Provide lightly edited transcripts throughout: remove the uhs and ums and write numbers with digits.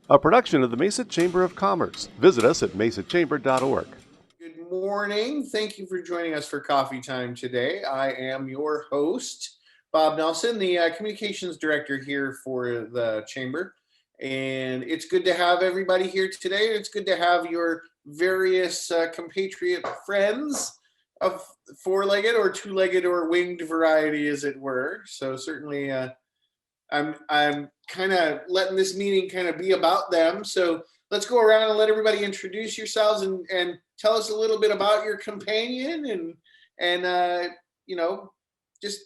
a production of the Mesa Chamber of Commerce. Visit us at mesachamber.org. Good morning. Thank you for joining us for coffee time today. I am your host, Bob Nelson, the communications director here for the chamber. And it's good to have everybody here today. It's good to have your various compatriot friends of four-legged or two-legged or winged variety, as it were. So certainly I'm kind of letting this meeting kind of be about them. So let's go around and let everybody introduce yourselves and tell us a little bit about your companion and just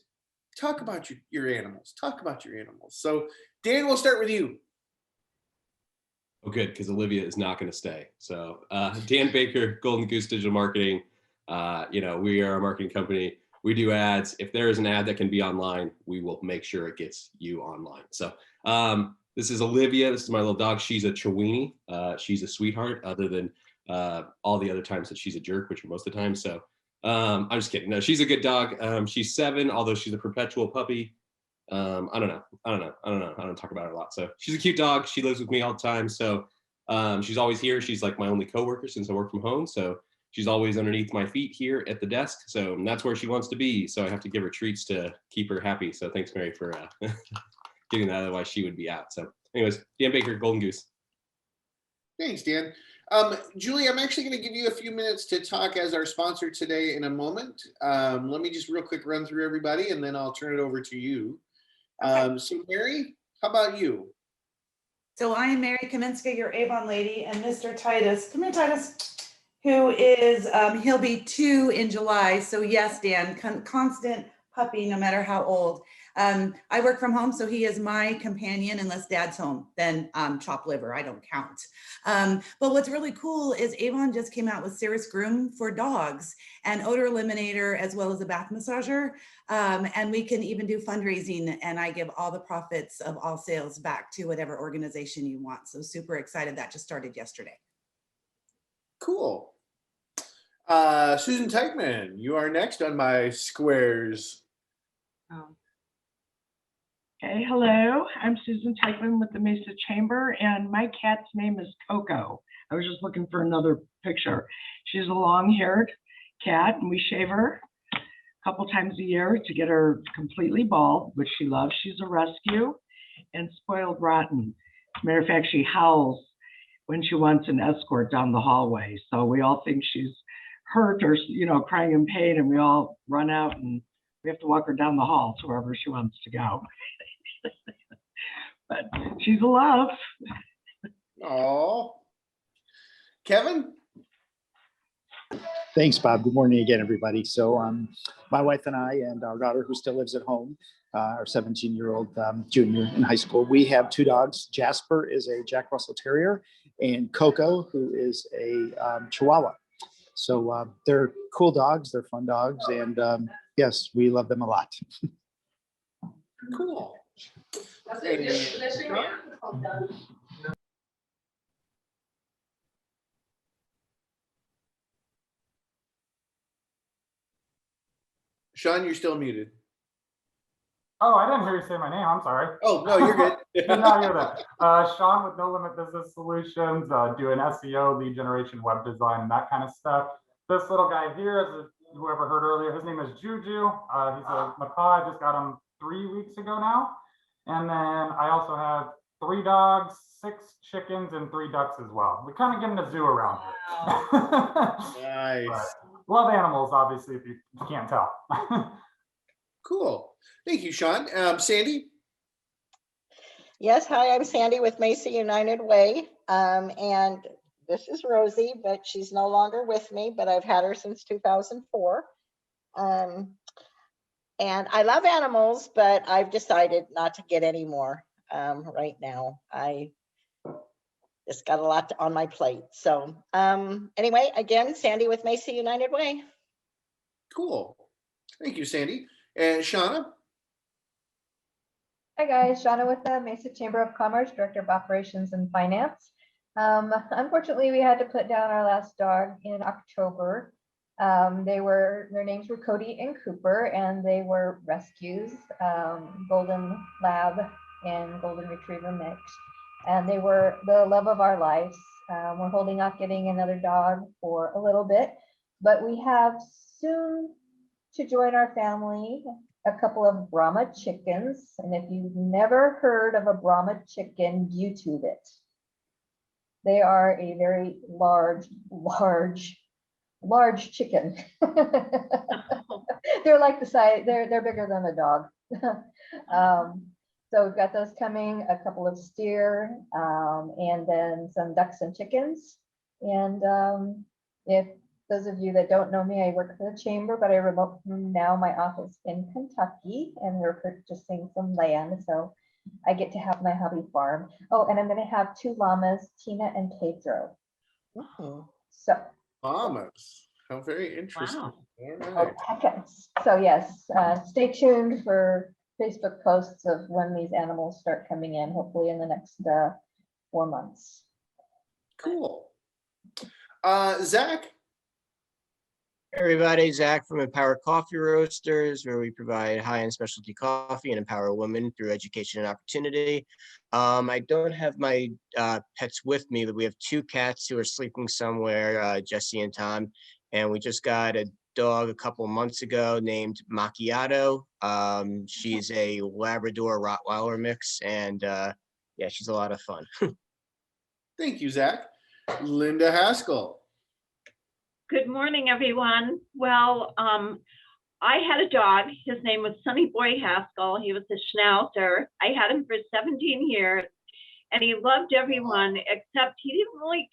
talk about your animals. Talk about your animals. So Dan, we'll start with you. Oh, good, because Olivia is not going to stay. So Dan Baker, Golden Goose Digital Marketing. We are a marketing company. We do ads. If there is an ad that can be online, we will make sure it gets you online. So this is Olivia. This is my little dog. She's a Chihuahua. She's a sweetheart, other than all the other times that she's a jerk, which are most of the time. So I'm just kidding. No, she's a good dog. She's 7, although she's a perpetual puppy. I don't know. I don't talk about her a lot. So she's a cute dog. She lives with me all the time. So she's always here. She's like my only coworker since I work from home. So she's always underneath my feet here at the desk. So that's where she wants to be. So I have to give her treats to keep her happy. So thanks, Mary, for getting that. Otherwise, she would be out. So anyways, Dan Baker, Golden Goose. Thanks, Dan. Julie, I'm actually going to give you a few minutes to talk as our sponsor today in a moment. Let me just real quick run through everybody, and then I'll turn it over to you. So Mary, how about you? So I am Mary Kaminska, your Avon lady, and Mr. Titus, come here, Titus, who is, he'll be 2 in July. So yes, Dan, constant puppy, no matter how old. I work from home, so he is my companion unless Dad's home, then chopped liver, I don't count. But what's really cool is Avon just came out with Cirrus Groom for dogs, and odor eliminator, as well as a bath massager. And we can even do fundraising, and I give all the profits of all sales back to whatever organization you want. So super excited. That just started yesterday. Cool. Susan Teichman, you are next on my squares. Okay, hello, I'm Susan Teichman with the Mesa Chamber, and my cat's name is Coco. I was just looking for another picture. She's a long-haired cat, and we shave her a couple times a year to get her completely bald, which she loves. She's a rescue and spoiled rotten. As a matter of fact, she howls when she wants an escort down the hallway. So we all think she's hurt or, crying in pain, and we all run out and we have to walk her down the hall to wherever she wants to go. But she's a love. Oh, Kevin. Thanks, Bob. Good morning again, everybody. So my wife and I and our daughter, who still lives at home, our 17-year-old junior in high school, we have 2 dogs. Jasper is a Jack Russell Terrier, and Coco, who is a Chihuahua. So they're cool dogs. They're fun dogs. And yes, we love them a lot. Cool. Sean, you're still muted. Oh, I didn't hear you say my name. I'm sorry. Oh, no, you're good. No, you're there. Sean with No Limit Business Solutions, doing SEO, lead generation, web design, that kind of stuff. This little guy here, as whoever heard earlier, his name is Juju. He's a macaw. I just got him 3 weeks ago now. And then I also have 3 dogs, 6 chickens, and 3 ducks as well. We kind of get in a zoo around here. Nice. But love animals, obviously, if you can't tell. Cool. Thank you, Sean. Sandy? Yes, hi, I'm Sandy with Mesa United Way. And this is Rosie, but she's no longer with me, but I've had her since 2004. And I love animals, but I've decided not to get any more right now. I just got a lot on my plate. So anyway, again, Sandy with Mesa United Way. Cool. Thank you, Sandy. And Shauna? Hi guys, Shauna with the Mesa Chamber of Commerce, Director of Operations and Finance. Unfortunately, we had to put down our last dog in October. Their names were Cody and Cooper, and they were rescues, Golden Lab and Golden Retriever mix. and they were the love of our lives. We're holding off getting another dog for a little bit, but we have soon to join our family a couple of Brahma chickens. And if you've never heard of a Brahma chicken, YouTube it. They are a very large chicken. They're like the size, they're bigger than a dog. So we've got those coming, a couple of steer, and then some ducks and chickens. And if those of you that don't know me, I work for the chamber, but I remote from now my office in Kentucky, and we're purchasing some land. So I get to have my hobby farm. Oh, and I'm going to have 2 llamas, Tina and Pedro. So Llamas. How very interesting. Wow. All right. okay. So yes, stay tuned for Facebook posts of when these animals start coming in, hopefully in the next 4 months. Cool. Zach? Hey everybody, Zach from Empower Coffee Roasters, where we provide high-end specialty coffee and empower women through education and opportunity. I don't have my pets with me, but we have 2 cats who are sleeping somewhere, Jesse and Tom, and we just got a dog a couple months ago named Macchiato. She's a Labrador Rottweiler mix, and yeah, she's a lot of fun. Thank you, Zach. Linda Haskell. Good morning, everyone. Well, I had a dog. His name was Sonny Boy Haskell. He was a Schnauzer. I had him for 17 years, and he loved everyone, except he didn't really,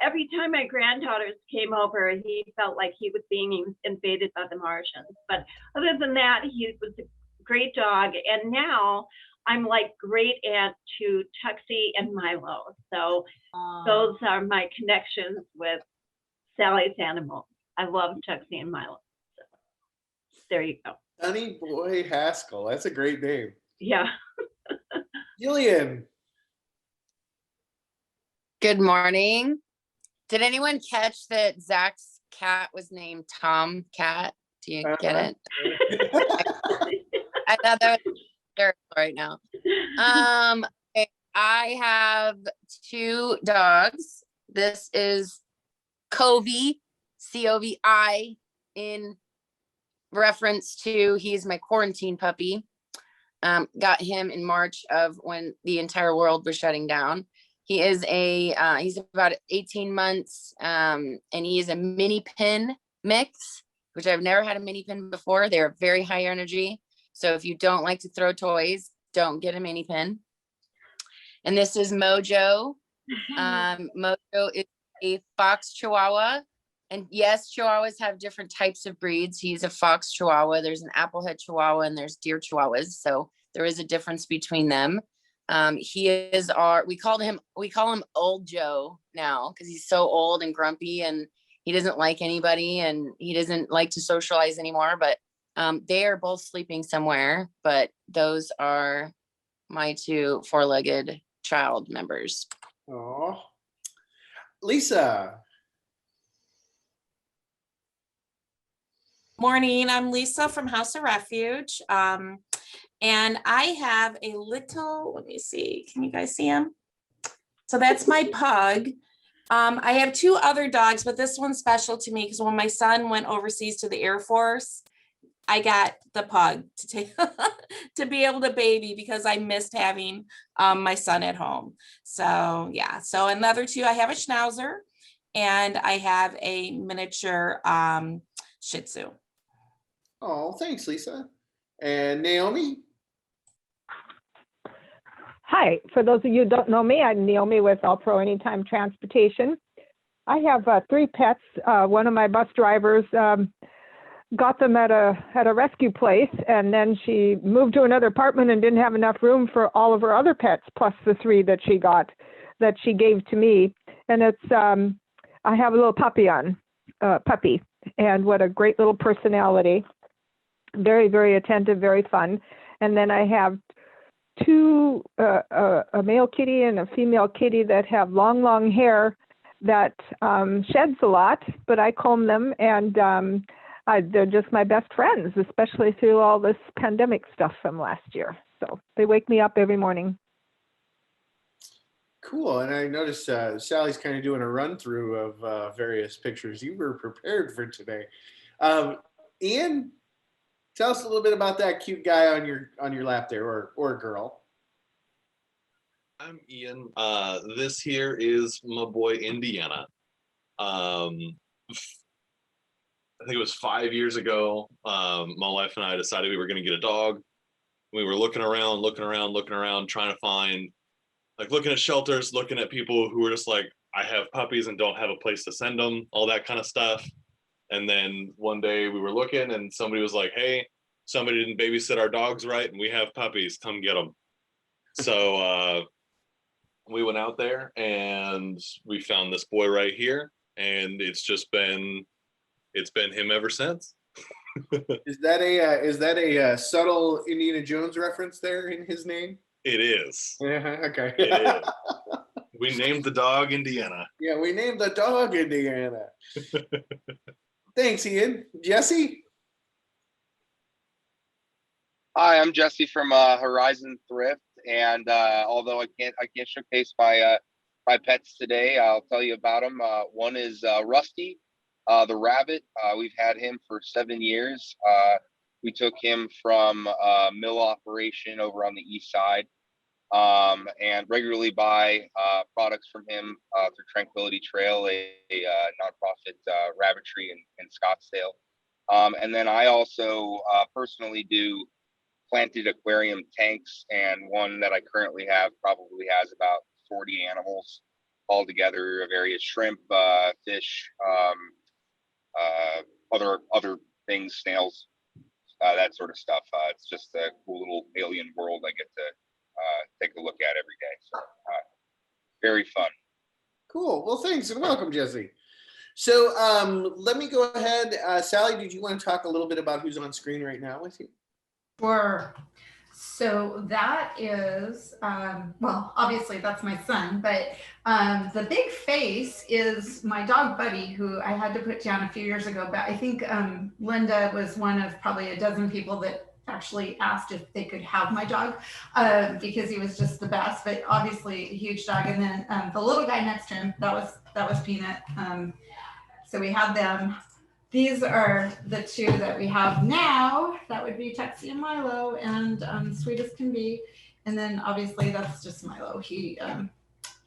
every time my granddaughters came over, he felt like he was being invaded by the Martians. But other than that, he was a great dog. And now I'm like great aunt to Tuxie and Milo. So those are my connections with Sally's animals. I love Tuxie and Milo. So there you go. Sonny Boy Haskell. That's a great name. Yeah. Gillian. Good morning. Did anyone catch that Zach's cat was named Tom Cat? Do you get it? I thought that was hysterical right now. Okay, I have 2 dogs. This is Covey, C-O-V-I, in reference to he's my quarantine puppy. Got him in March of when the entire world was shutting down. He is he's about 18 months, and he is a mini pin mix, which I've never had a mini pin before. They're very high energy. So if you don't like to throw toys, don't get a mini pin. And this is Mojo. Mojo is a fox Chihuahua. And yes, Chihuahuas have different types of breeds. He's a fox Chihuahua. There's an applehead Chihuahua and there's deer Chihuahuas. So there is a difference between them. He is we call him Old Joe now because he's so old and grumpy and he doesn't like anybody and he doesn't like to socialize anymore. But they are both sleeping somewhere. But those are my 2 4-legged child members. Oh, Lisa. Morning, I'm Lisa from House of Refuge. And I have a little, let me see, can you guys see him? So that's my pug. I have 2 other dogs, but this one's special to me because when my son went overseas to the Air Force, I got the pug to take to be able to baby because I missed having my son at home. So yeah, so another 2, I have a Schnauzer and I have a miniature Shih Tzu. Oh, thanks, Lisa. And Naomi? Hi, for those of you who don't know me, I'm Naomi with All Pro Anytime Transportation. I have 3 pets. One of my bus drivers got them at a rescue place, and then she moved to another apartment and didn't have enough room for all of her other pets, plus the 3 that she gave to me. And it's I have a little puppy, and what a great little personality. Very, very attentive, very fun. And then I have 2, a male kitty and a female kitty that have long hair that sheds a lot, but I comb them, and they're just my best friends, especially through all this pandemic stuff from last year. So they wake me up every morning. Cool. And I noticed Sally's kind of doing a run through of various pictures. You were prepared for today. Ian, tell us a little bit about that cute guy on your lap there, or girl. I'm Ian. This here is my boy Indiana. I think it was 5 years ago. My wife and I decided we were going to get a dog. We were looking around, trying to find, like, looking at shelters, looking at people who were just like, I have puppies and don't have a place to send them, all that kind of stuff. And then one day we were looking and somebody was like, hey, somebody didn't babysit our dogs right and we have puppies, come get them. So we went out there and we found this boy right here, and it's been him ever since. Is that a subtle Indiana Jones reference there in his name? It is. Yeah, okay. It is. We named the dog Indiana. Yeah, we named the dog Indiana. Thanks, Ian. Jesse? Hi, I'm Jesse from Horizon Thrift, and although I can't showcase my pets today, I'll tell you about them. One is Rusty, the rabbit. We've had him for 7 years. We took him from a mill operation over on the east side, and regularly buy products from him through Tranquility Trail, a nonprofit rabbitry in Scottsdale. And then I also personally do planted aquarium tanks, and one that I currently have probably has about 40 animals all together, various shrimp, fish, other things, snails, that sort of stuff. It's just a cool little alien world I get to take a look at every day. So very fun. Cool. Well, thanks and welcome, Jesse. So let me go ahead. Sally, did you want to talk a little bit about who's on screen right now with you? Sure. So that is, well, obviously that's my son, but the big face is my dog Buddy, who I had to put down a few years ago. But I think Linda was one of probably a dozen people that actually asked if they could have my dog because he was just the best, but obviously a huge dog. And then the little guy next to him, that was Peanut. So we had them. These are the two that we have now. That would be Texie and Milo, and sweet as can be. And then obviously that's just Milo. He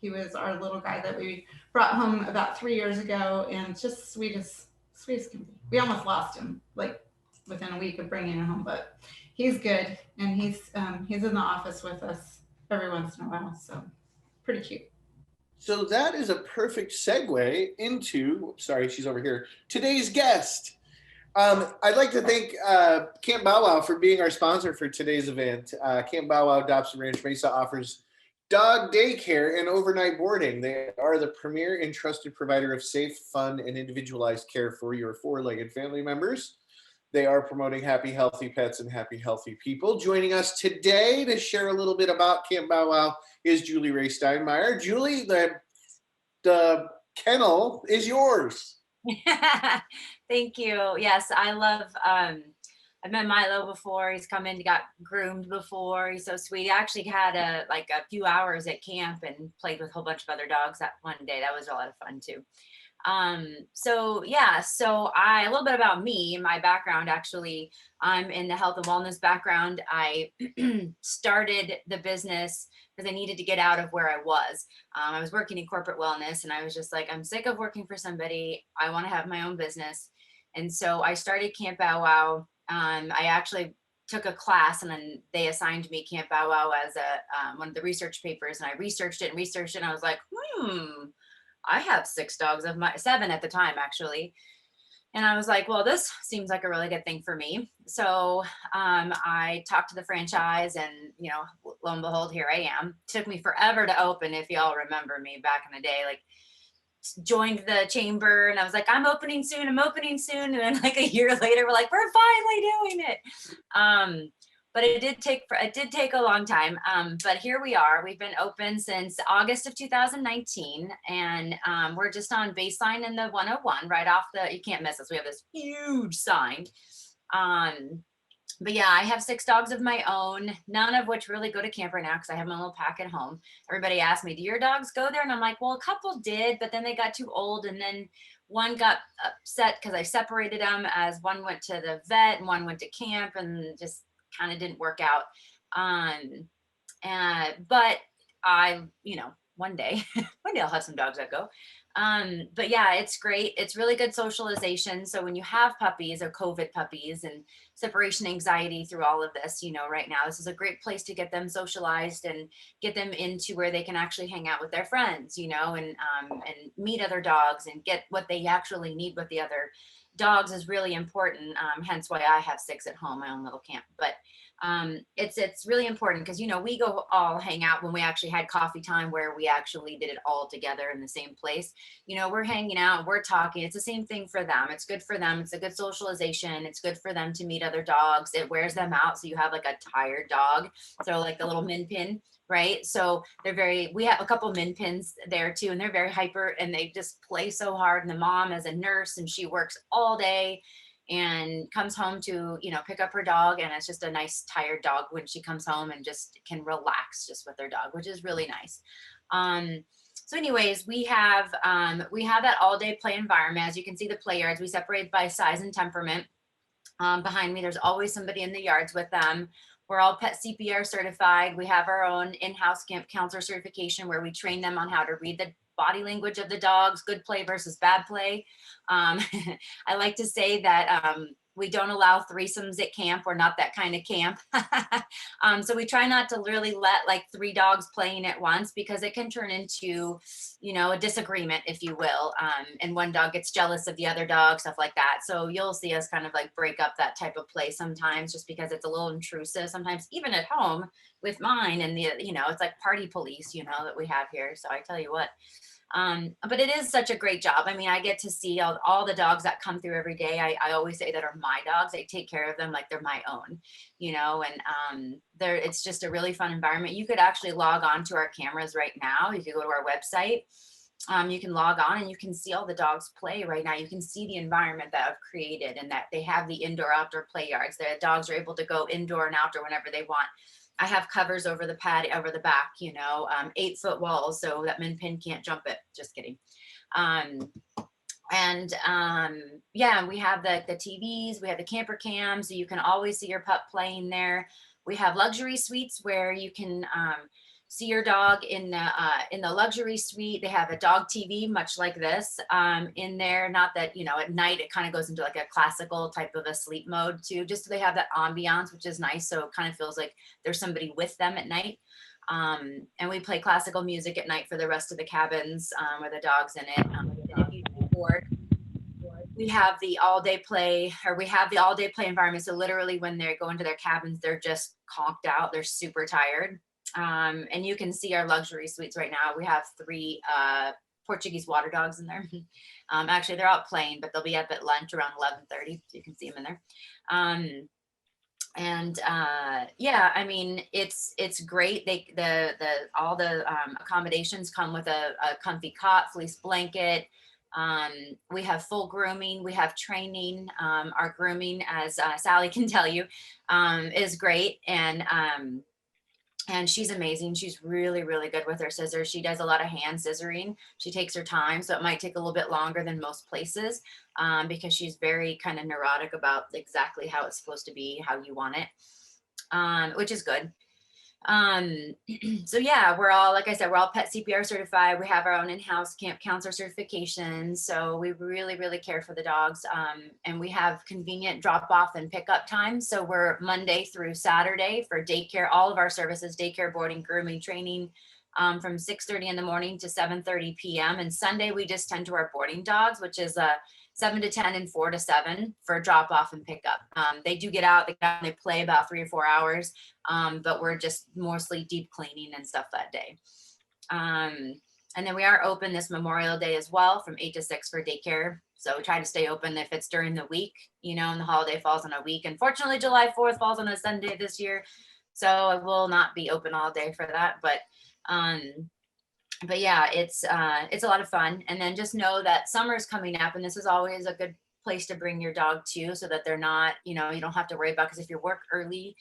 was our little guy that we brought home about 3 years ago, and just sweet as can be. We almost lost him like within a week of bringing him home, but he's good, and he's in the office with us every once in a while. So pretty cute. So that is a perfect segue into, sorry, she's over here, today's guest. I'd like to thank Camp Bow Wow for being our sponsor for today's event. Camp Bow Wow Dobson Ranch-Mesa offers dog daycare and overnight boarding. They are the premier and trusted provider of safe, fun, and individualized care for your four-legged family members. They are promoting happy, healthy pets and happy, healthy people. Joining us today to share a little bit about Camp Bow Wow is Julie Ray Steinmeier. Julie, the kennel is yours. Thank you. Yes, I love, I've met Milo before. He's come in, he got groomed before. He's so sweet. He actually had a few hours at camp and played with a whole bunch of other dogs that one day. That was a lot of fun too. So a little bit about me, my background. Actually, I'm in the health and wellness background. I started the business because I needed to get out of where I was. I was working in corporate wellness, and I was just like, I'm sick of working for somebody. I want to have my own business. And so I started Camp Bow Wow. I actually took a class, and then they assigned me Camp Bow Wow as one of the research papers, and I researched it. And I was like, I have 6 dogs of my 7 at the time, actually. And I was like, well, this seems like a really good thing for me. So I talked to the franchise, and, lo and behold, here I am. It took me forever to open, if y'all remember me back in the day, joined the chamber, and I was like, I'm opening soon. And then a year later, we're like, we're finally doing it. But it did take a long time. But here we are. We've been open since August of 2019, and we're just on Baseline in the 101, right off you can't miss us. We have this huge sign. But yeah, I have 6 dogs of my own, none of which really go to camp right now because I have my little pack at home. Everybody asked me, do your dogs go there? And I'm like, well, a couple did, but then they got too old. And then one got upset because I separated them, as one went to the vet and one went to camp, and just kind of didn't work out. But I, one day, I'll have some dogs that go. But yeah, it's great. It's really good socialization. So when you have puppies or COVID puppies and separation anxiety through all of this, right now, this is a great place to get them socialized and get them into where they can actually hang out with their friends, and meet other dogs and get what they actually need with the other dogs is really important. Hence why I have 6 at home, my own little camp. But it's really important because we go all hang out when we actually had coffee time, where we actually did it all together in the same place. We're hanging out, we're talking. It's the same thing for them. It's good for them. It's a good socialization. It's good for them to meet other dogs. It wears them out. So you have like a tired dog, so like the little min pin, right? So we have a couple min pins there too, and they're very hyper and they just play so hard. And the mom is a nurse and she works all day and comes home to pick up her dog, and it's just a nice tired dog when she comes home and just can relax just with her dog, which is really nice. So anyways, we have that all day play environment. As you can see, the play yards, we separate by size and temperament. Behind me, there's always somebody in the yards with them. We're all pet CPR certified. We have our own in-house camp counselor certification where we train them on how to read the body language of the dogs, good play versus bad play. I like to say that we don't allow threesomes at camp. We're not that kind of camp. So we try not to really let like 3 dogs playing at once, because it can turn into, a disagreement, if you will. And one dog gets jealous of the other dog, stuff like that. So you'll see us kind of like break up that type of play sometimes, just because it's a little intrusive, sometimes even at home with mine. And it's like party police, that we have here. So I tell you what. But it is such a great job. I mean, I get to see all the dogs that come through every day. I always say that are my dogs. I take care of them like they're my own, and it's just a really fun environment. You could actually log on to our cameras right now. If you go to our website, you can log on and you can see all the dogs play right now. You can see the environment that I've created, and that they have the indoor outdoor play yards. The dogs are able to go indoor and outdoor whenever they want. I have covers over the pad, over the back, 8-foot walls so that min pin can't jump it. Just kidding. Yeah, we have the TVs, we have the camper cam, so you can always see your pup playing there. We have luxury suites where you can see your dog in the luxury suite. They have a dog TV, much like this, in there. Not that, at night it kind of goes into like a classical type of a sleep mode too, just so they have that ambiance, which is nice. So it kind of feels like there's somebody with them at night. And we play classical music at night for the rest of the cabins with the dogs in it. If you board, we have the all-day play, environment. So literally when they go into their cabins, they're just conked out. They're super tired. And you can see our luxury suites right now. We have 3 Portuguese water dogs in there. Actually, they're out playing, but they'll be up at lunch around 11:30. So you can see them in there. Yeah, I mean, it's great. All the accommodations come with a comfy cot, fleece blanket. We have full grooming. We have training. Our grooming, as Sally can tell you, is great. And she's amazing. She's really, really good with her scissors. She does a lot of hand scissoring. She takes her time. So it might take a little bit longer than most places because she's very kind of neurotic about exactly how it's supposed to be, how you want it, which is good. So yeah, we're all, like I said, we're all pet CPR certified. We have our own in-house camp counselor certification. So we really, really care for the dogs. And we have convenient drop off and pickup times. So we're Monday through Saturday for daycare, all of our services, daycare, boarding, grooming, training, from 6:30 in the morning to 7:30 p.m. And Sunday, we just tend to our boarding dogs, which is 7 to 10 and 4 to 7 for drop off and pickup. They do get out, they play about 3 or 4 hours, but we're just mostly deep cleaning and stuff that day. And then we are open this Memorial Day as well from 8 to 6 for daycare. So we try to stay open if it's during the week, and the holiday falls on a week. Unfortunately, July 4th falls on a Sunday this year. So I will not be open all day for that. But yeah, it's a lot of fun. And then just know that summer's coming up, and this is always a good place to bring your dog to, so that they're not, you don't have to worry about, because if you work early,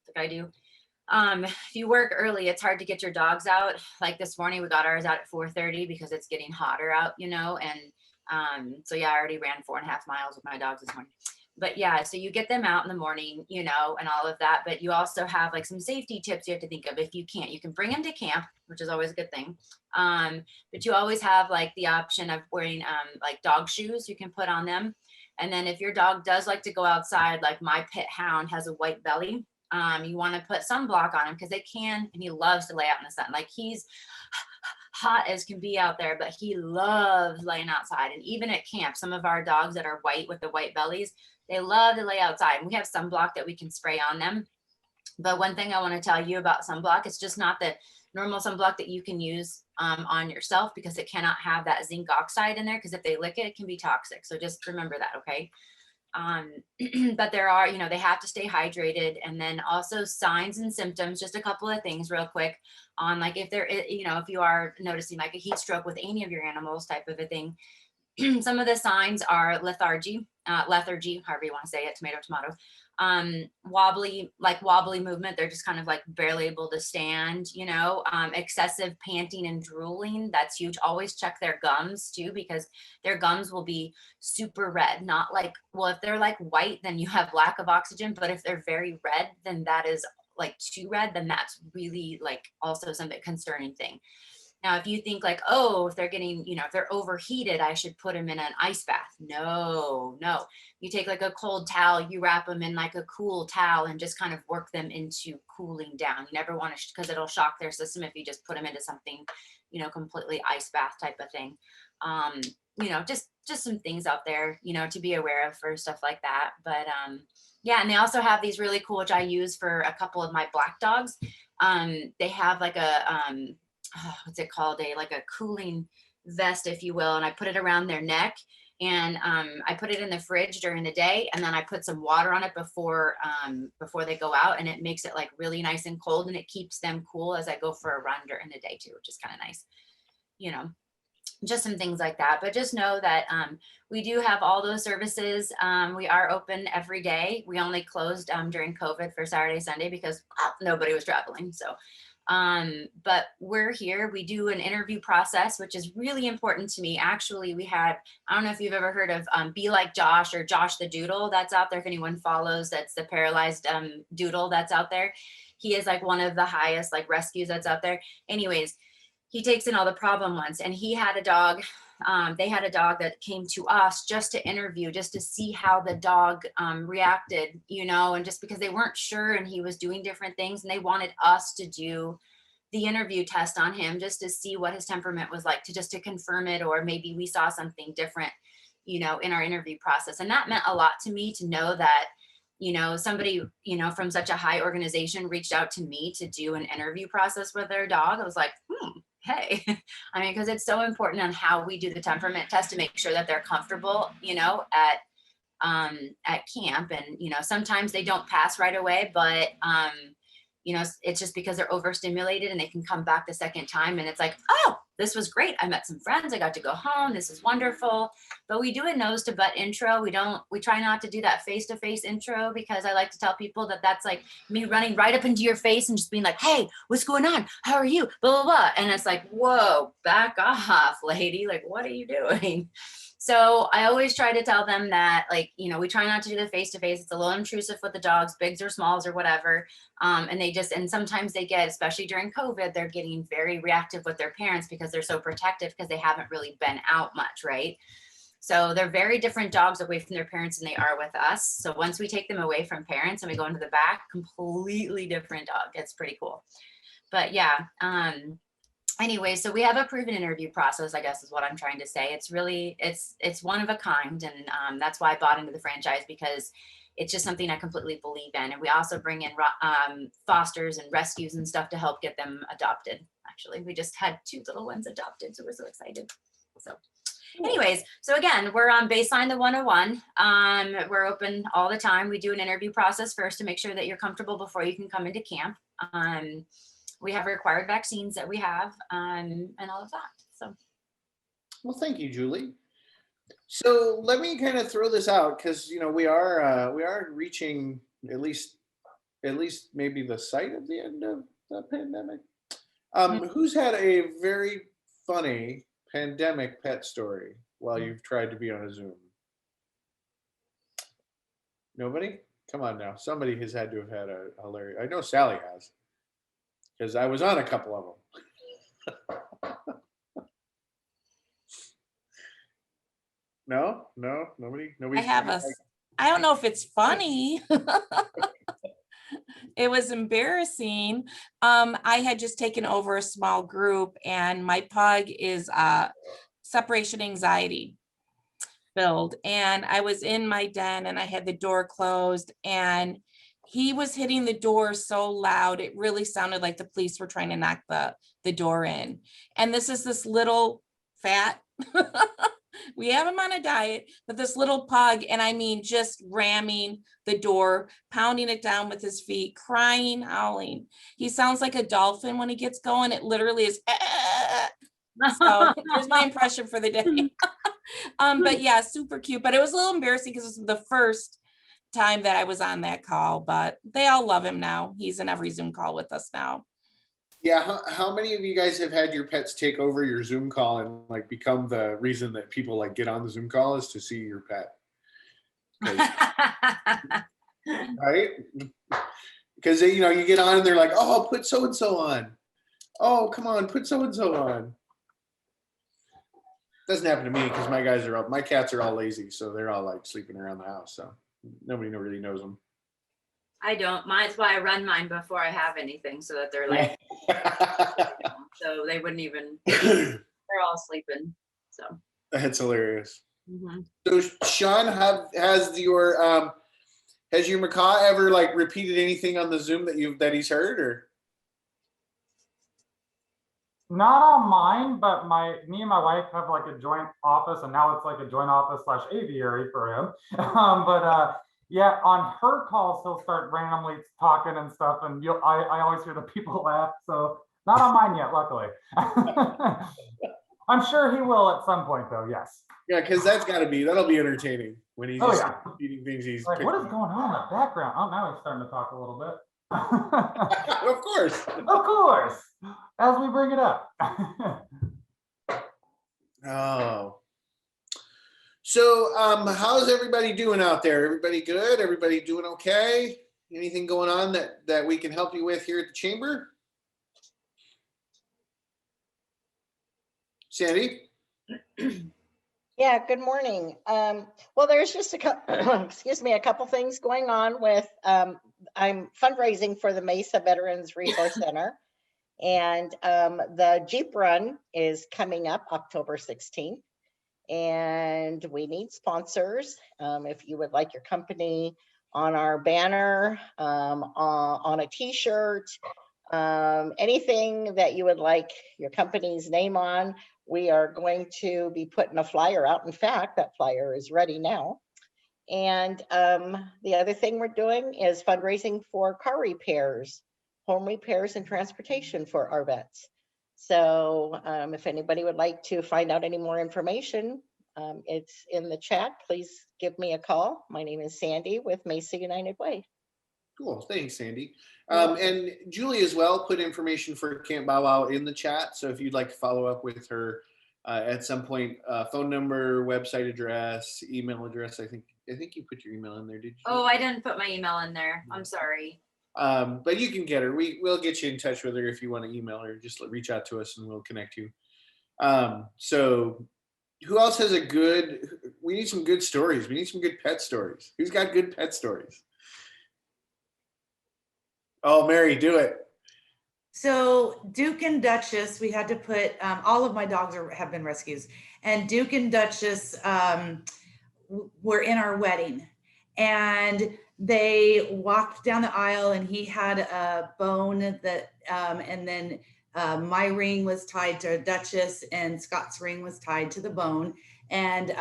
like I do, if you work early, it's hard to get your dogs out. Like this morning, we got ours out at 4:30 because it's getting hotter out, and so yeah, I already ran 4.5 miles with my dogs this morning. But yeah, so you get them out in the morning, and all of that, but you also have like some safety tips you have to think of. If you can't, you can bring them to camp, which is always a good thing. But you always have like the option of wearing like dog shoes you can put on them. And then if your dog does like to go outside, like my pit hound has a white belly, you want to put sunblock on him, because they can, and he loves to lay out in the sun. Like he's hot as can be out there, but he loves laying outside. And even at camp, some of our dogs that are white with the white bellies, they love to lay outside. We have sunblock that we can spray on them. But one thing I want to tell you about sunblock, it's just not the normal sunblock that you can use on yourself, because it cannot have that zinc oxide in there, because if they lick it, it can be toxic. So just remember that, okay? But there are, they have to stay hydrated. And then also signs and symptoms, just a couple of things real quick on like if there is, if you are noticing like a heat stroke with any of your animals type of a thing. Some of the signs are lethargy, however you want to say it, tomato, wobbly movement. They're just kind of like barely able to stand, excessive panting and drooling. That's huge. Always check their gums too, because their gums will be super red. Not like, well, if they're like white, then you have lack of oxygen. But if they're very red, then that is like too red. Then that's really like also something concerning thing. Now, if you think like, oh, if they're getting, if they're overheated, I should put them in an ice bath. No. You take like a cold towel, you wrap them in like a cool towel and just kind of work them into cooling down. You never want to, because it'll shock their system if you just put them into something, completely ice bath type of thing. Just some things out there, to be aware of for stuff like that. But yeah, and they also have these really cool, which I use for a couple of my black dogs. They have like a, what's it called? Like a cooling vest, if you will. And I put it around their neck, and I put it in the fridge during the day. And then I put some water on it before they go out, and it makes it like really nice and cold, and it keeps them cool as I go for a run during the day too, which is kind of nice, just some things like that. But just know that we do have all those services. We are open every day. We only closed during COVID for Saturday, Sunday, because nobody was traveling. So but we're here. We do an interview process, which is really important to me. Actually, we had, I don't know if you've ever heard of Be Like Josh, or Josh the Doodle that's out there. If anyone follows, that's the paralyzed doodle that's out there. He is like one of the highest like rescues that's out there. Anyways, he takes in all the problem ones, and he had a dog. They had a dog that came to us just to interview, just to see how the dog reacted, and just because they weren't sure, and he was doing different things, and they wanted us to do the interview test on him just to see what his temperament was like, just to confirm it, or maybe we saw something different, in our interview process. And that meant a lot to me to know that, somebody, from such a high organization reached out to me to do an interview process with their dog. I was like, hey, I mean, because it's so important on how we do the temperament test to make sure that they're comfortable, at camp. And, sometimes they don't pass right away, but, it's just because they're overstimulated, and they can come back the second time, and it's like, oh, this was great. I met some friends. I got to go home. This is wonderful. But we do a nose to butt intro. We try not to do that face-to-face intro, because I like to tell people that that's like me running right up into your face and just being like, hey, what's going on? How are you? Blah, blah, blah. And it's like, whoa, back off, lady. Like, what are you doing? So I always try to tell them that, like, we try not to do the face-to-face. It's a little intrusive with the dogs, bigs or smalls or whatever. And sometimes they get, especially during COVID, they're getting very reactive with their parents because they're so protective, because they haven't really been out much, right? So they're very different dogs away from their parents than they are with us. So once we take them away from parents and we go into the back, completely different dog. It's pretty cool. But yeah, anyway, so we have a proven interview process, I guess is what I'm trying to say. It's really, it's one of a kind. And that's why I bought into the franchise, because it's just something I completely believe in. And we also bring in fosters and rescues and stuff to help get them adopted. Actually, we just had 2 little ones adopted, so we're so excited. So anyways, so again, we're on Baseline the 101. We're open all the time. We do an interview process first to make sure that you're comfortable before you can come into camp. We have required vaccines that we have, and all of that. So, well, thank you, Julie. So let me kind of throw this out because we are reaching at least maybe the sight of the end of the pandemic. Who's had a very funny pandemic pet story while you've tried to be on a Zoom? Nobody? Come on now. Somebody has had to have had a hilarious. I know Sally has, because I was on a couple of them. No, nobody. I have I don't know if it's funny. It was embarrassing. I had just taken over a small group, and my pug is separation anxiety filled. And I was in my den and I had the door closed, and he was hitting the door so loud, it really sounded like the police were trying to knock the door in. And this little fat, we have him on a diet, but this little pug, and I mean, just ramming the door, pounding it down with his feet, crying, howling. He sounds like a dolphin when he gets going. It literally is. So here's my impression for the day. But yeah, super cute. But it was a little embarrassing because it was the first time that I was on that call, but they all love him now. He's in every Zoom call with us now. Yeah, how many of you guys have had your pets take over your Zoom call and like become the reason that people like get on the Zoom call is to see your pet? Right? Because you get on and they're like, oh, put so and so on. Oh, come on, put so and so on. Doesn't happen to me because my cats are all lazy, so they're all like sleeping around the house, so nobody really knows them. I don't. That's why I run mine before I have anything, so that they're like, so they wouldn't even. They're all sleeping. So That's hilarious. mm-hmm. So Sean, has your macaw ever like repeated anything on the Zoom that he's heard or? Not on mine, but me and my wife have like a joint office, and now it's like a joint office / aviary for him. Yeah, on her calls, he'll start randomly talking and stuff, and I always hear the people laugh. So not on mine yet, luckily. I'm sure he will at some point, though. Yes. Yeah, because that'll be entertaining when he's eating things. He's like, what is going on in the background? Oh, now he's starting to talk a little bit. Of course. Of course. As we bring it up. Oh. So how's everybody doing out there? Everybody good? Everybody doing okay? Anything going on that we can help you with here at the chamber? Sandy? Yeah, good morning. Well, there's just a couple things going on with, I'm fundraising for the Mesa Veterans Resource Center, and the Jeep Run is coming up October 16th, and we need sponsors. If you would like your company on our banner, on a t-shirt, anything that you would like your company's name on, we are going to be putting a flyer out. In fact, that flyer is ready now. And the other thing we're doing is fundraising for car repairs, home repairs, and transportation for our vets. So if anybody would like to find out any more information, it's in the chat. Please give me a call. My name is Sandy with Mesa United Way. Cool, thanks, Sandy. And Julie as well put information for Camp Bow Wow in the chat. So if you'd like to follow up with her at some point, phone number, website address, email address. I think you put your email in there, did you? Oh, I didn't put my email in there. I'm sorry. But you can get her. We'll get you in touch with her if you want to email her. Just reach out to us and we'll connect you. So who else has we need some good stories. We need some good pet stories. Who's got good pet stories? Oh, Mary, do it. So Duke and Duchess, we had to put, all of my dogs have been rescues, and Duke and Duchess were in our wedding, and they walked down the aisle, and he had a bone that, and then my ring was tied to Duchess, and Scott's ring was tied to the bone. And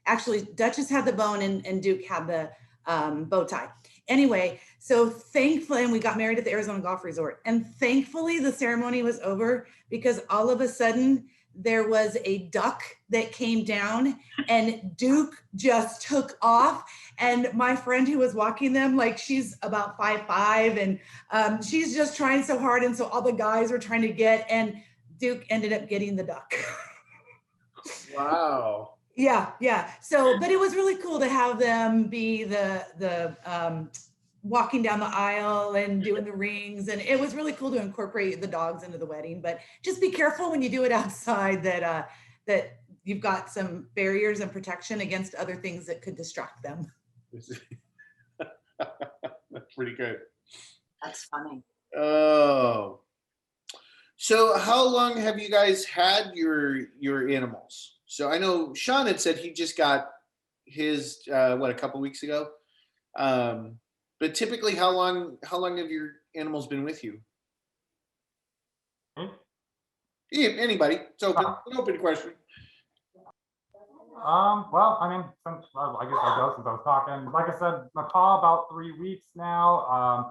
actually, Duchess had the bone, and Duke had the bow tie. Anyway, so thankfully, and we got married at the Arizona Golf Resort, and thankfully the ceremony was over, because all of a sudden there was a duck that came down and Duke just took off. And my friend who was walking them, like she's about 5'5", and she's just trying so hard. And so all the guys were trying to get, and Duke ended up getting the duck. Wow. Yeah, yeah. So, but it was really cool to have them be the walking down the aisle and doing the rings. And it was really cool to incorporate the dogs into the wedding, but just be careful when you do it outside that, that you've got some barriers and protection against other things that could distract them. That's pretty good. That's funny. Oh. So how long have you guys had your animals? So I know Sean had said he just got his, a couple weeks ago? But typically, how long have your animals been with you? Anybody? It's open. An open question. Well, I mean, since I guess I'll go since I was talking. Like I said, Macaw about 3 weeks now.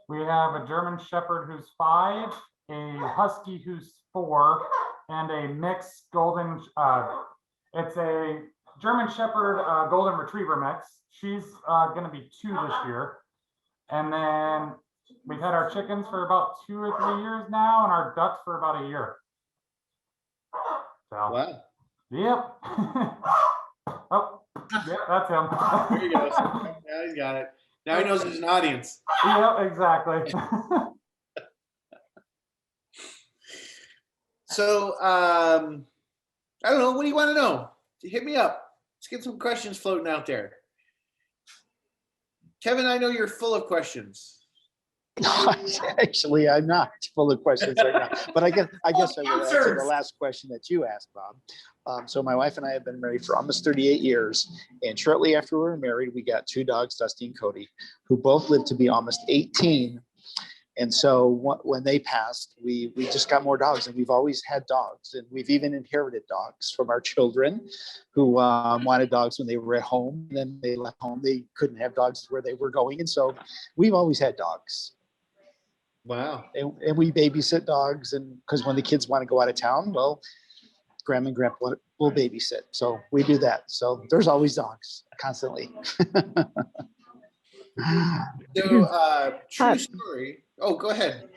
We have a German Shepherd who's 5, a Husky who's 4, and a mixed golden. It's a German Shepherd Golden Retriever mix. She's going to be 2 this year. And then we've had our chickens for about 2 or 3 years now, and our ducks for about a year. So, wow. Yep. Oh, yep, that's him. There he goes. Now he's got it. Now he knows there's an audience. Yep, exactly. So, I don't know. What do you want to know? Hit me up. Let's get some questions floating out there. Kevin, I know you're full of questions. Actually, I'm not full of questions right now, but I guess I will answer the last question that you asked, Bob. So my wife and I have been married for almost 38 years, and shortly after we were married, we got 2 dogs, Dusty and Cody, who both lived to be almost 18. And so when they passed, we just got more dogs, and we've always had dogs, and we've even inherited dogs from our children who wanted dogs when they were at home. And then they left home, they couldn't have dogs where they were going. And so we've always had dogs. Wow. And we babysit dogs, and because when the kids want to go out of town, well, Grandma and Grandpa will babysit. So we do that. So there's always dogs constantly. So true story. Oh, go ahead,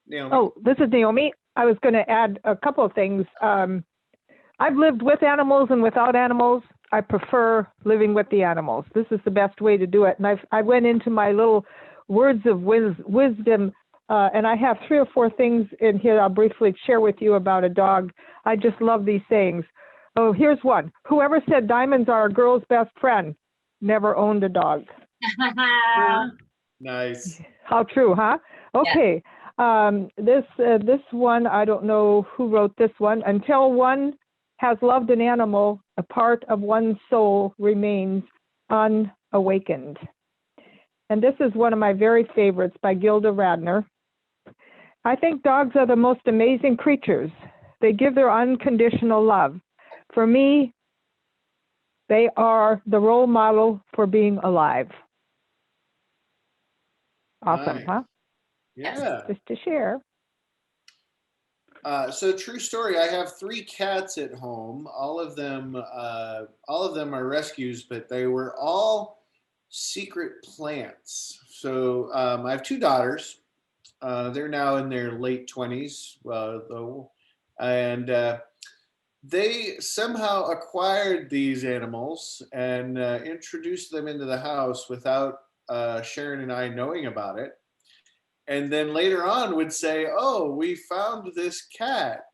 Naomi. Oh, this is Naomi. I was going to add a couple of things. I've lived with animals and without animals. I prefer living with the animals. This is the best way to do it. And I went into my little words of wisdom, and I have 3 or 4 things in here I'll briefly share with you about a dog. I just love these sayings. Oh, here's one. Whoever said diamonds are a girl's best friend never owned a dog. Nice. How true, huh? Okay. Yeah. This one, I don't know who wrote this one. Until one has loved an animal, a part of one's soul remains unawakened. And this is one of my very favorites by Gilda Radner. I think dogs are the most amazing creatures. They give their unconditional love. For me, they are the role model for being alive. Awesome, nice. Huh? Yeah. Just to share. So true story. I have 3 cats at home. All of them are rescues, but they were all secret plants. So I have 2 daughters. They're now in their late 20s, though, and they somehow acquired these animals and introduced them into the house without Sharon and I knowing about it. And then later on would say, oh, we found this cat.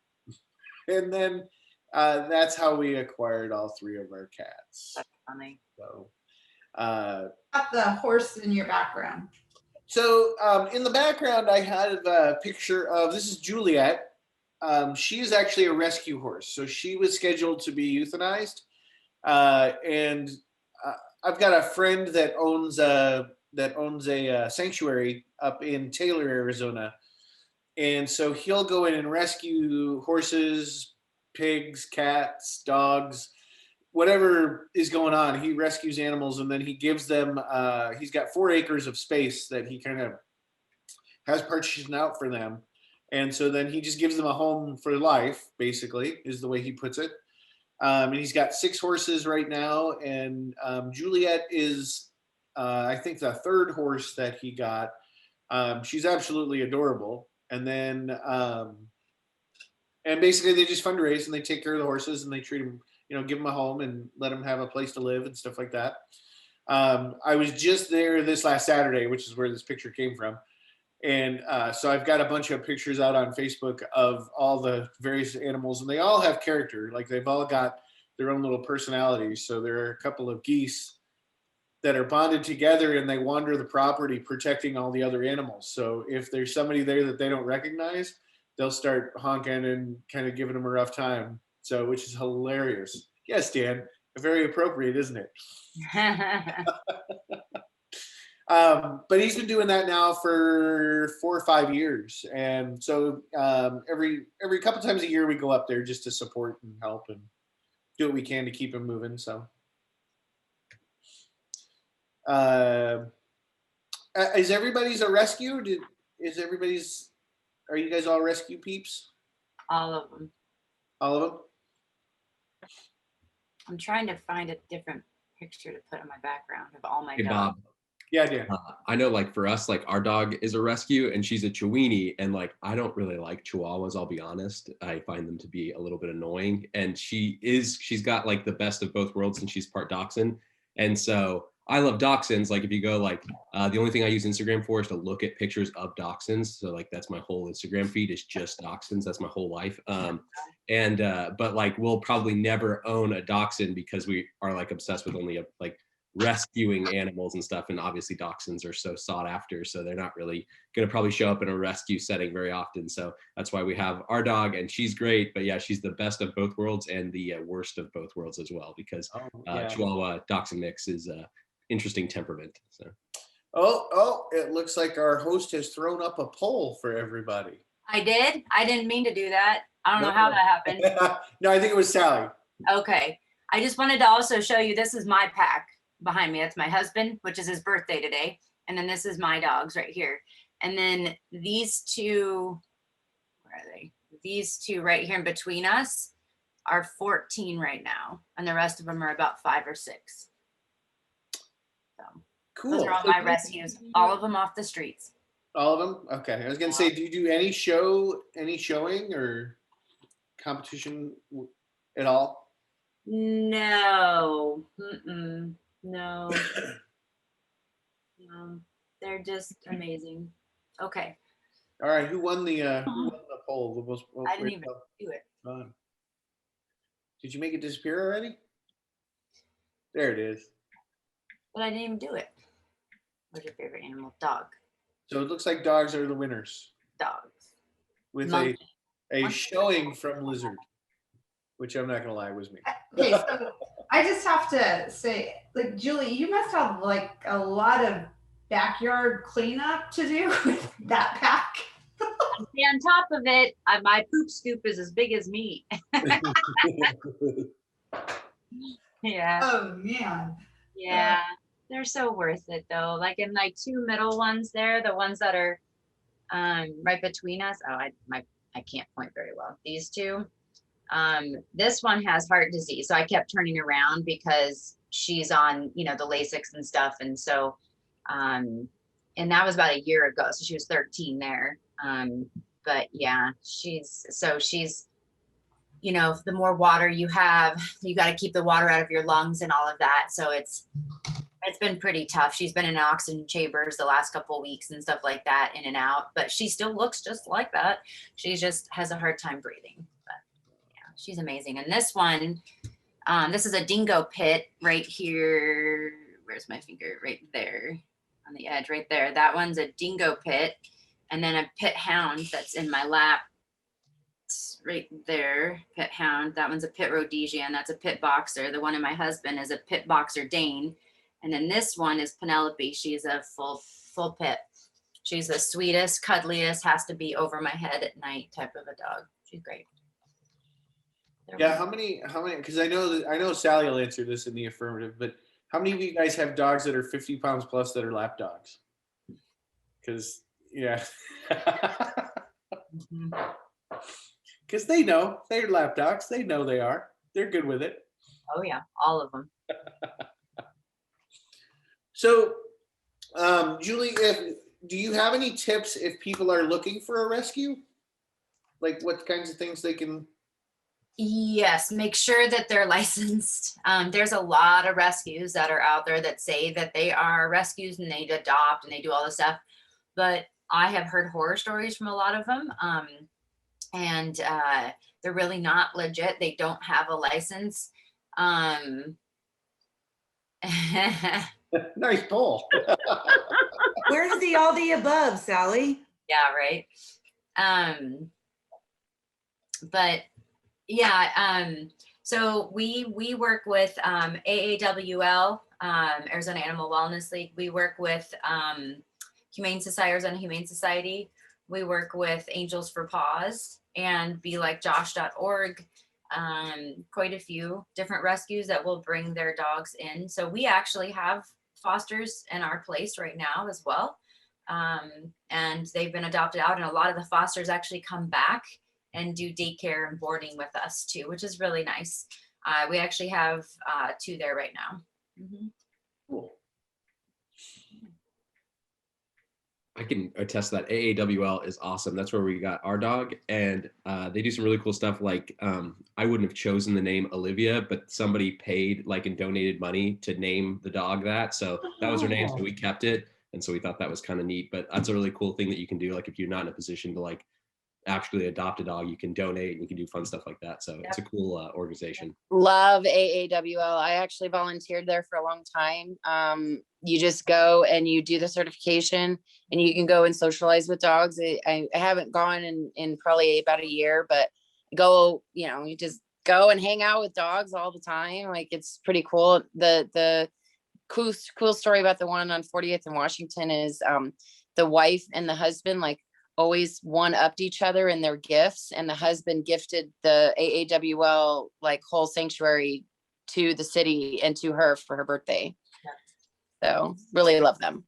And then that's how we acquired all 3 of our cats. That's funny. So, Got the horse in your background. So in the background, I have a picture of, this is Juliet. She is actually a rescue horse. So she was scheduled to be euthanized. And I've got a friend that owns a sanctuary up in Taylor, Arizona. And so he'll go in and rescue horses, pigs, cats, dogs, whatever is going on. He rescues animals, and then he gives them, he's got 4 acres of space that he kind of has partitioned out for them. And so then he just gives them a home for life, basically, is the way he puts it. And he's got 6 horses right now. And Juliet is, I think, the 3rd horse that he got. She's absolutely adorable. And then, and basically they just fundraise and they take care of the horses and they treat them, you know, give them a home and let them have a place to live and stuff like that. I was just there this last Saturday, which is where this picture came from. And so I've got a bunch of pictures out on Facebook of all the various animals, and they all have character. Like they've all got their own little personalities. So there are a couple of geese that are bonded together and they wander the property protecting all the other animals. So if there's somebody there that they don't recognize, they'll start honking and kind of giving them a rough time. So, which is hilarious. Yes, Dan, very appropriate, isn't it? But he's been doing that now for 4 or 5 years. And so every couple times a year we go up there just to support and help and do what we can to keep him moving. So is everybody's a rescue? Are you guys all rescue peeps? All of them. All of them? I'm trying to find a different picture to put in my background of all my Hey, dogs. Bob. Yeah, Dan. I know, like for us, like our dog is a rescue and she's a Chiweenie, and like I don't really like Chihuahuas. I'll be honest. I find them to be a little bit annoying, and she's got like the best of both worlds, and she's part Dachshund, and so I love Dachshunds. Like if you go like the only thing I use Instagram for is to look at pictures of Dachshunds. So like that's my whole Instagram feed is just Dachshunds. That's my whole life. But like we'll probably never own a Dachshund because we are like obsessed with only like rescuing animals and stuff, and obviously Dachshunds are so sought after, so they're not really going to probably show up in a rescue setting very often. So that's why we have our dog, and she's great, but yeah, she's the best of both worlds and the worst of both worlds as well, because Chihuahua Dachshund mix is interesting temperament. So it looks like our host has thrown up a poll for everybody. I didn't mean to do that. I don't know how that happened. No, I think it was Sally. Okay. I just wanted to also show you, this is my pack behind me. That's my husband, which is his birthday today. And then this is my dogs right here. And then these two, where are they? These two right here in between us are 14 right now. And the rest of them are about 5 or 6. So Cool. those are all my rescues, all of them off the streets. All of them? Okay. I was gonna say, do you do any showing or competition at all? No. No. They're just amazing. Okay. All right. Who won the poll? I didn't even do it. Did you make it disappear already? There it is. But I didn't even do it. What's your favorite animal? Dog. So it looks like dogs are the winners. Dogs. With Monkey. a showing from Lizard, which I'm not gonna lie was me. Okay, so I just have to say, like, Julie, you must have like a lot of backyard cleanup to do with that pack. See, on top of it, my poop scoop is as big as me. Yeah. Oh man. Yeah. They're so worth it though. Like in like 2 middle ones there, the ones that are right between us. Oh, I can't point very well. These two. This one has heart disease. So I kept turning around because she's on, the Lasix and stuff. And so, and that was about a year ago. So she was 13 there. But yeah, she's, the more water you have, you got to keep the water out of your lungs and all of that. So it's been pretty tough. She's been in oxygen chambers the last couple of weeks and stuff like that, in and out, but she still looks just like that. She just has a hard time breathing, but yeah, she's amazing. And this one, this is a dingo pit right here. Where's my finger? Right there on the edge, right there. That one's a dingo pit. And then a pit hound that's in my lap. It's right there, pit hound. That one's a pit Rhodesian. That's a pit boxer. The one in my husband is a pit boxer Dane. And then this one is Penelope. She's a full pit. She's the sweetest, cuddliest, has to be over my head at night type of a dog. She's great. Yeah, how many? Because I know Sally will answer this in the affirmative, but how many of you guys have dogs that are 50 pounds plus that are lap dogs? Because yeah. Because they know they're lap dogs. They know they are. They're good with it. Oh yeah, all of them. So, Julie, do you have any tips if people are looking for a rescue? Like what kinds of things they can? Yes, make sure that they're licensed. There's a lot of rescues that are out there that say that they are rescues and they adopt and they do all this stuff. But I have heard horror stories from a lot of them. And they're really not legit. They don't have a license. Nice poll. Where's the all the above, Sally? Yeah, right. But yeah, so we work with AAWL, Arizona Animal Wellness League. We work with Humane Society, Arizona Humane Society. We work with Angels for Paws and BeLikeJosh.org. Quite a few different rescues that will bring their dogs in. So we actually have fosters in our place right now as well. And they've been adopted out, and a lot of the fosters actually come back and do daycare and boarding with us too, which is really nice. We actually have 2 there right now. Cool. I can attest that AAWL is awesome. That's where we got our dog, and they do some really cool stuff. Like I wouldn't have chosen the name Olivia, but somebody paid like and donated money to name the dog that. So that was her name, so we kept it, and so we thought that was kind of neat. But that's a really cool thing that you can do. Like if you're not in a position to like actually adopt a dog, you can donate and you can do fun stuff like that. So it's a cool organization. Love AAWL. I actually volunteered there for a long time. You just go and you do the certification and you can go and socialize with dogs. I haven't gone in probably about a year, but go, you just go and hang out with dogs all the time. Like it's pretty cool. The cool story about the one on 40th in Washington is the wife and the husband like always one-upped each other in their gifts, and the husband gifted the AAWL like whole sanctuary to the city and to her for her birthday. So really love them.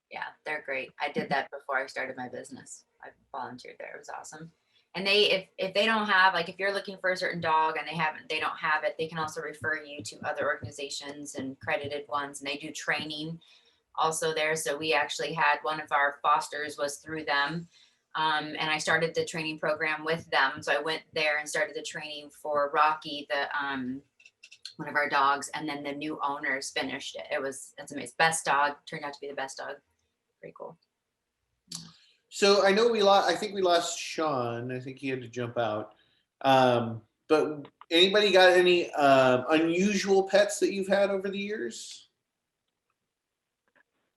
Yeah, they're great. I did that before I started my business. I volunteered there. It was awesome. And they, if they don't have, like if you're looking for a certain dog and they don't have it, they can also refer you to other organizations and credited ones, and they do training also there. So we actually had one of our fosters was through them. And I started the training program with them. So I went there and started the training for Rocky, one of our dogs, and then the new owners finished it. It's amazing. Best dog, turned out to be the best dog. Pretty cool. So I know I think we lost Sean. I think he had to jump out. But anybody got any unusual pets that you've had over the years?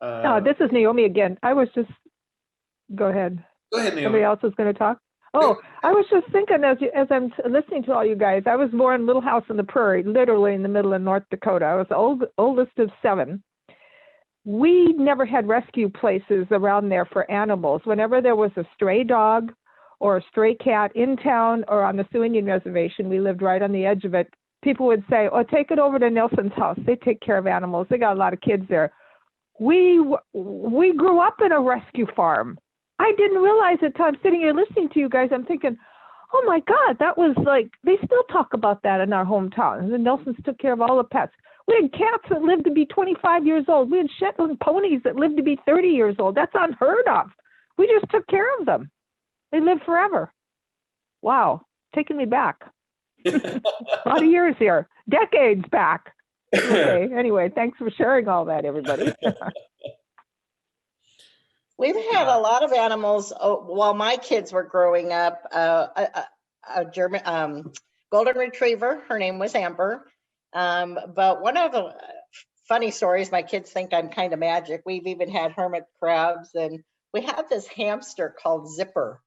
This is Naomi again. Go ahead. Go ahead, Naomi. Somebody else was going to talk. Oh, I was just thinking as I'm listening to all you guys, I was born in Little House on the Prairie, literally in the middle of North Dakota. I was the oldest of 7. We never had rescue places around there for animals. Whenever there was a stray dog or a stray cat in town or on the Sioux Indian Reservation, we lived right on the edge of it. People would say, "Oh, take it over to Nelson's house. They take care of animals. They got a lot of kids there." We grew up in a rescue farm. I didn't realize it until I'm sitting here listening to you guys. I'm thinking, oh my God, that was like, they still talk about that in our hometown. The Nelsons took care of all the pets. We had cats that lived to be 25 years old. We had Shetland ponies that lived to be 30 years old. That's unheard of. We just took care of them. They lived forever. Wow, taking me back. A lot of years here, decades back. Okay, anyway, thanks for sharing all that, everybody. We've had a lot of animals while my kids were growing up. A German golden retriever. Her name was Amber. But one of the funny stories, my kids think I'm kind of magic. We've even had hermit crabs, and we had this hamster called Zipper.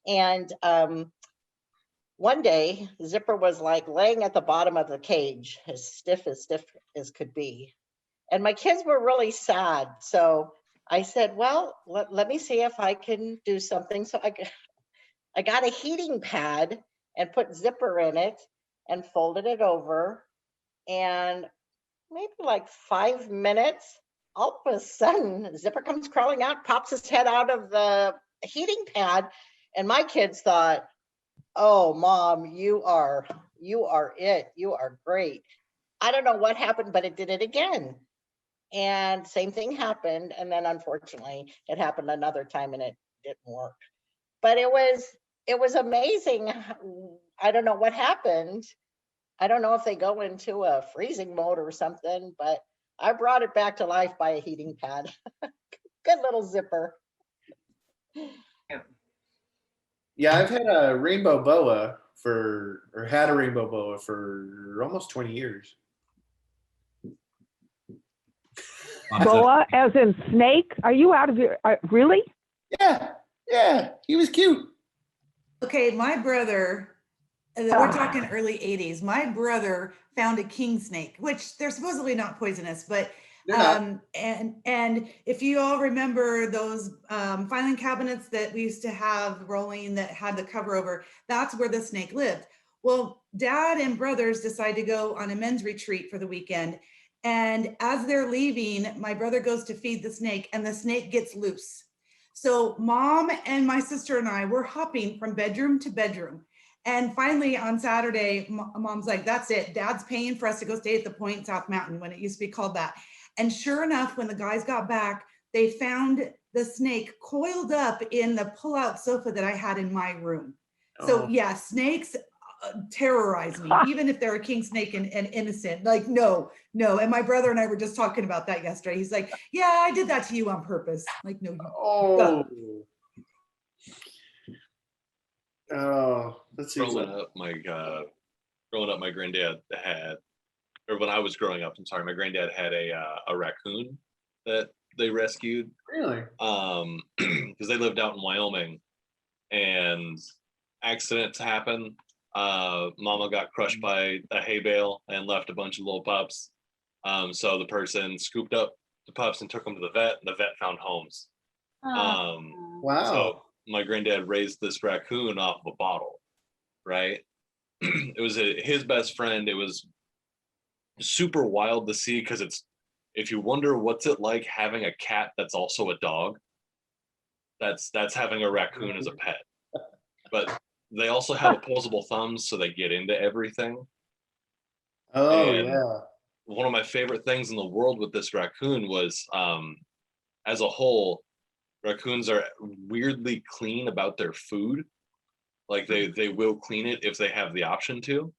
And one day, Zipper was like laying at the bottom of the cage, as stiff as could be. And my kids were really sad. So I said, well, let me see if I can do something. So I got a heating pad and put Zipper in it and folded it over. And maybe like 5 minutes, all of a sudden, Zipper comes crawling out, pops his head out of the heating pad, And my kids thought, oh, Mom, you are it. You are great. I don't know what happened, but it did it again. And same thing happened. And then unfortunately it happened another time and it didn't work. But it was amazing. I don't know what happened. I don't know if they go into a freezing mode or something, but I brought it back to life by a heating pad. Good little zipper. Yeah, I've had a rainbow boa for almost 20 years. Boa, as in snake? Are you out of your, really? Yeah, he was cute. Okay, my brother, we're talking early 80s. My brother found a king snake, which they're supposedly not poisonous, but and if you all remember those filing cabinets that we used to have rolling that had the cover over, that's where the snake lived. Well, Dad and brothers decide to go on a men's retreat for the weekend. And as they're leaving, my brother goes to feed the snake and the snake gets loose. So Mom and my sister and I were hopping from bedroom to bedroom. And finally on Saturday, Mom's like, that's it. Dad's paying for us to go stay at the Point South Mountain when it used to be called that. And sure enough, when the guys got back, they found the snake coiled up in the pull-out sofa that I had in my room. So yeah, snakes terrorize me, even if they're a king snake and innocent. Like, no. And my brother and I were just talking about that yesterday. He's like, yeah, I did that to you on purpose. Like, no, let's see. Growing up, my granddad had, or when I was growing up, I'm sorry, my granddad had a raccoon that they rescued. Really? Because they lived out in Wyoming, and accidents happen. Mama got crushed by a hay bale and left a bunch of little pups. So the person scooped up the pups and took them to the vet, and the vet found homes. Wow. So my granddad raised this raccoon off of a bottle, right? It was his best friend. It was super wild to see, because if you wonder what's it like having a cat that's also a dog, that's having a raccoon as a pet. But they also have opposable thumbs, so they get into everything. Yeah. One of my favorite things in the world with this raccoon was, as a whole, raccoons are weirdly clean about their food. Like they will clean it if they have the option to.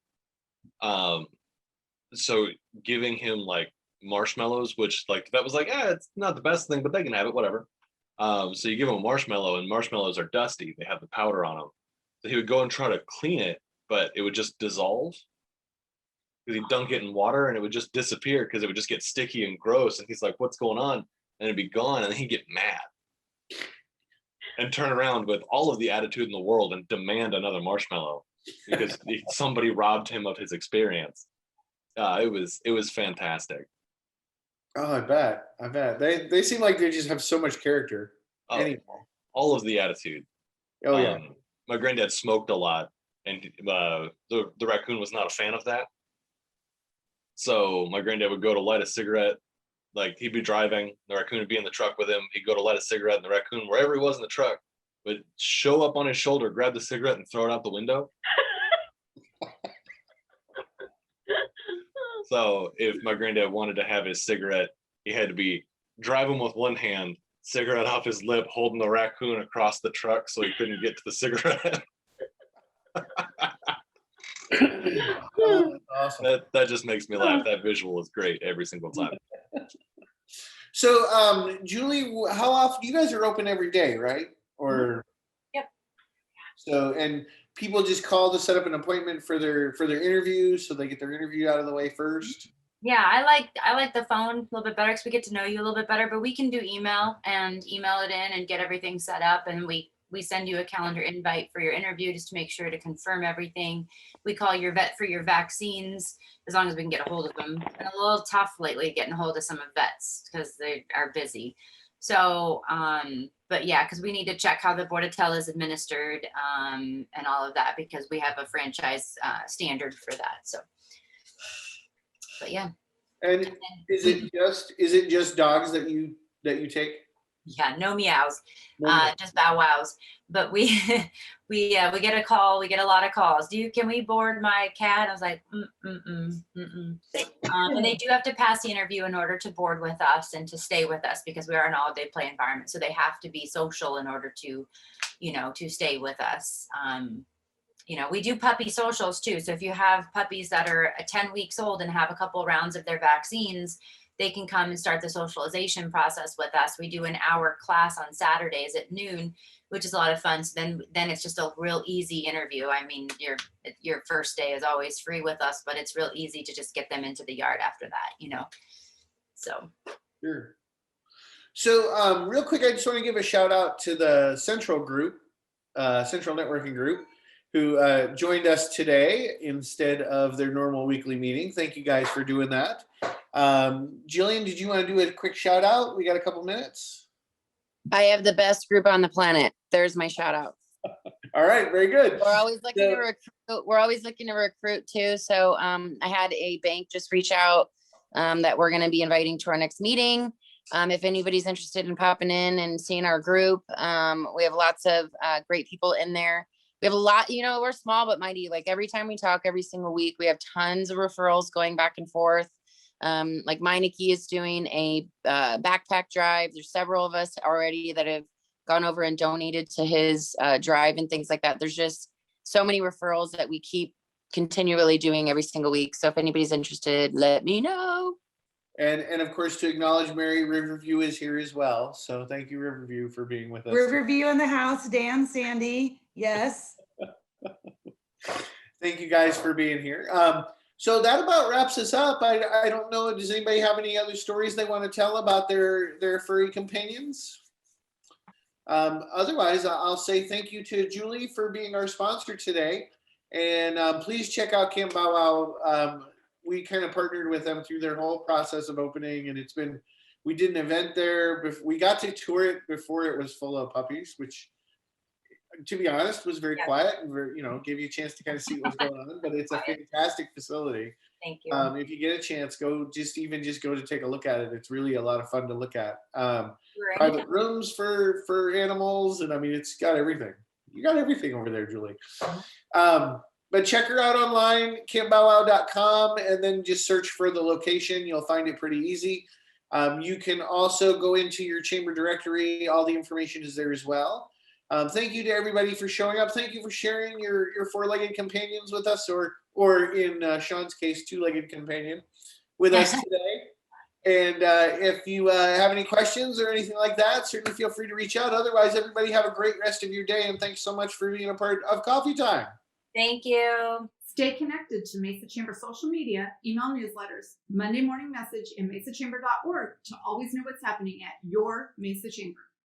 So giving him like marshmallows, which like that was like, it's not the best thing, but they can have it, whatever. So you give him a marshmallow, and marshmallows are dusty. They have the powder on them. So he would go and try to clean it, but it would just dissolve. Because he'd dunk it in water and it would just disappear because it would just get sticky and gross. And he's like, what's going on? And it'd be gone, and he'd get mad and turn around with all of the attitude in the world and demand another marshmallow because somebody robbed him of his experience. It was fantastic. Oh, I bet. They seem like they just have so much character. All of the attitude. Oh yeah. My granddad smoked a lot, and the raccoon was not a fan of that. So my granddad would go to light a cigarette. Like, he'd be driving, the raccoon would be in the truck with him. He'd go to light a cigarette, and the raccoon, wherever he was in the truck, would show up on his shoulder, grab the cigarette, and throw it out the window. So if my granddad wanted to have his cigarette, he had to be driving with one hand, cigarette off his lip, holding the raccoon across the truck so he couldn't get to the cigarette. Awesome. That just makes me laugh. That visual is great every single time. So, Julie, how often, you guys are open every day, right? Or Yep. So, and people just call to set up an appointment for their interview, so they get their interview out of the way first. Yeah, I like the phone a little bit better because we get to know you a little bit better, but we can do email it in and get everything set up, and we send you a calendar invite for your interview just to make sure to confirm everything. We call your vet for your vaccines as long as we can get a hold of them. It's been a little tough lately getting a hold of some of vets because they are busy. So, but yeah, because we need to check how the clientele is administered and all of that because we have a franchise standard for that. So, but yeah. And is it just dogs that you take? Yeah, no meows, No meows. just bow wows. But we get a call. We get a lot of calls. Can we board my cat? I was like, and they do have to pass the interview in order to board with us and to stay with us because we are an all-day play environment. So they have to be social in order to, to stay with us. We do puppy socials too. So if you have puppies that are 10 weeks old and have a couple rounds of their vaccines, they can come and start the socialization process with us. We do an hour class on Saturdays at noon, which is a lot of fun. So then it's just a real easy interview. I mean, your first day is always free with us, but it's real easy to just get them into the yard after that, So. Sure. So real quick, I just want to give a shout out to the Central group, Central Networking group, who joined us today instead of their normal weekly meeting. Thank you guys for doing that. Jillian, did you want to do a quick shout out? We got a couple minutes. I have the best group on the planet. There's my shout out. All right, very good. We're always looking to recruit. We're always looking to recruit too. So I had a bank just reach out that we're going to be inviting to our next meeting. If anybody's interested in popping in and seeing our group, we have lots of great people in there. We have a lot, we're small but mighty. Like every time we talk, every single week, we have tons of referrals going back and forth. Like Meineke is doing a backpack drive. There's several of us already that have gone over and donated to his drive and things like that. There's just so many referrals that we keep continually doing every single week. So if anybody's interested, let me know. And of course, to acknowledge Mary, Riverview is here as well. So thank you, Riverview, for being with us. Riverview in the house, Dan, Sandy, yes. Thank you guys for being here. So that about wraps us up. I don't know, does anybody have any other stories they want to tell about their furry companions? Otherwise, I'll say thank you to Julie for being our sponsor today. And please check out Camp Bow Wow. We kind of partnered with them through their whole process of opening, and we did an event there. We got to tour it before it was full of puppies, which, to be honest, was very quiet and very, gave you a chance to kind of see what was going on. But it's a fantastic facility. Thank you. If you get a chance, go to take a look at it. It's really a lot of fun to look at. Private rooms for animals, and I mean, it's got everything. You got everything over there, Julie. But check her out online, campbowwow.com, and then just search for the location. You'll find it pretty easy. You can also go into your chamber directory. All the information is there as well. Thank you to everybody for showing up. Thank you for sharing your four-legged companions with us, or in Sean's case, two-legged companion with us today. And if you have any questions or anything like that, certainly feel free to reach out. Otherwise, everybody have a great rest of your day, and thanks so much for being a part of Coffee Time. Thank you. Stay connected to Mesa Chamber social media, email newsletters, Monday morning message, and mesachamber.org to always know what's happening at your Mesa Chamber.